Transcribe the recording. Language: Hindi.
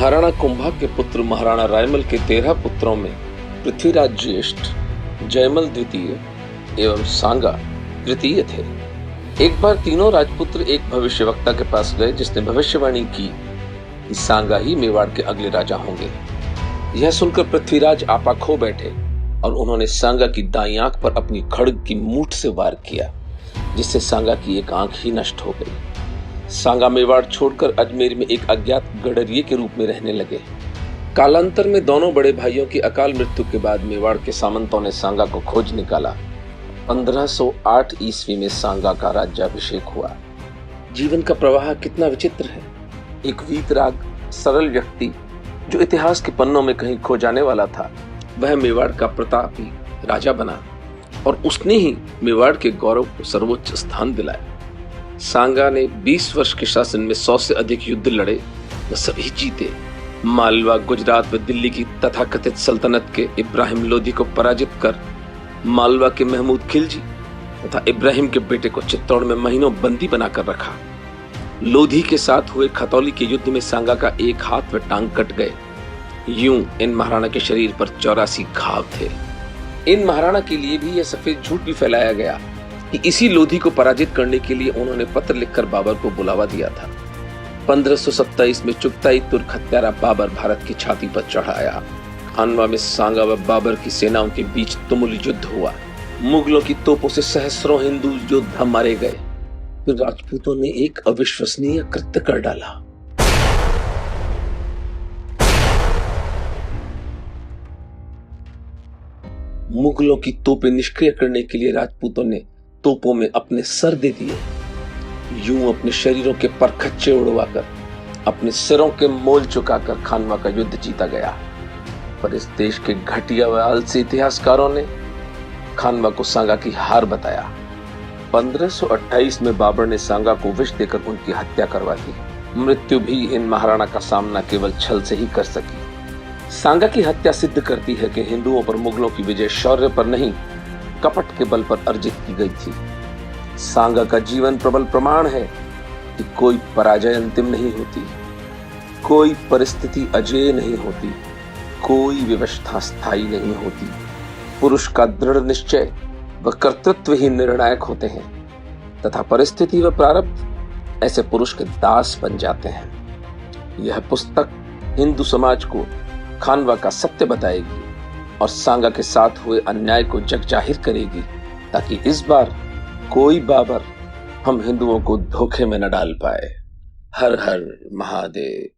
महाराणा कुंभा के पुत्र महाराणा रायमल के 13 पुत्रों में पृथ्वीराज ज्येष्ठ, जयमल द्वितीय एवं सांगा तृतीय थे। एक बार तीनों राजपुत्र एक भविष्यवक्ता के पास गए, जिसने भविष्यवाणी की कि सांगा ही मेवाड़ के अगले राजा होंगे। यह सुनकर पृथ्वीराज आपा खो बैठे और उन्होंने सांगा की दाईं आंख पर अपनी खड्ग की मूठ से वार किया, जिससे सांगा की एक आंख ही नष्ट हो गई। सांगा मेवाड़ छोड़कर अजमेर में एक अज्ञात गडरिये के रूप में रहने लगे। कालांतर में दोनों बड़े भाइयों की अकाल मृत्यु के बाद मेवाड़ के सामंतों ने सांगा को खोज निकाला। 1508 ईस्वी में सांगा का राज्याभिषेक हुआ। जीवन का प्रवाह कितना विचित्र है। एक वीतराग सरल व्यक्ति जो इतिहास के पन्नों में कहीं खो जाने वाला था, वह मेवाड़ का प्रतापी राजा बना और उसने ही मेवाड़ के गौरव को सर्वोच्च स्थान दिलाया। सांगा ने 20 वर्ष के शासन में 100 से अधिक युद्ध लड़े, वह सभी जीते। मालवा, गुजरात व दिल्ली की तथाकथित सल्तनत के इब्राहिम लोधी को पराजित कर मालवा के महमूद खिलजी तथा इब्राहिम के बेटे को चित्तौड़ में महीनों बंदी बनाकर रखा। लोधी के साथ हुए खतौली के युद्ध में सांगा का एक हाथ व टांग कट गए। यूं इन महाराणा के शरीर पर 84 घाव थे। इन महाराणा के लिए भी यह सफेद झूठ भी फैलाया गया कि इसी लोधी को पराजित करने के लिए उन्होंने पत्र लिखकर बाबर को बुलावा दिया था। 1527 में चुगताई तुर्क हत्यारा बाबर भारत की छाती पर चढ़ आया। खानवा में सांगा व बाबर की सेनाओं के बीच तुमुल युद्ध हुआ। मुगलों की तोपों से सहस्रों हिंदू योद्धा मारे गए। फिर राजपूतों ने एक अविश्वसनीय कृत्य कर डाला। मुगलों की तोपें निष्क्रिय करने के लिए राजपूतों ने तोपों में अपने सर दे दिए। यूं अपने शरीरों के परखच्चे उड़वाकर, अपने सिरों के मोल चुकाकर खानवा का युद्ध जीता गया। पर इस देश के घटिया व आलसी इतिहासकारों ने खानवा को सांगा की हार बताया। 1528 में बाबर ने सांगा को विष देकर उनकी हत्या करवा दी। मृत्यु भी इन महाराणा का सामना केवल छल से ही कर सकी। सांगा की हत्या सिद्ध करती है कि हिंदुओं पर मुगलों की विजय शौर्य पर नहीं, कपट के बल पर अर्जित की गई थी। सांगा का जीवन प्रबल प्रमाण है कि कोई पराजय अंतिम नहीं होती, कोई परिस्थिति अजेय नहीं होती, कोई व्यवस्था स्थायी नहीं होती। पुरुष का दृढ़ निश्चय व कर्तृत्व ही निर्णायक होते हैं तथा परिस्थिति व प्रारब्ध ऐसे पुरुष के दास बन जाते हैं। यह पुस्तक हिंदू समाज को खानवा का सत्य बताएगी और सांगा के साथ हुए अन्याय को जग जाहिर करेगी, ताकि इस बार कोई बाबर हम हिंदुओं को धोखे में न डाल पाए। हर हर महादेव।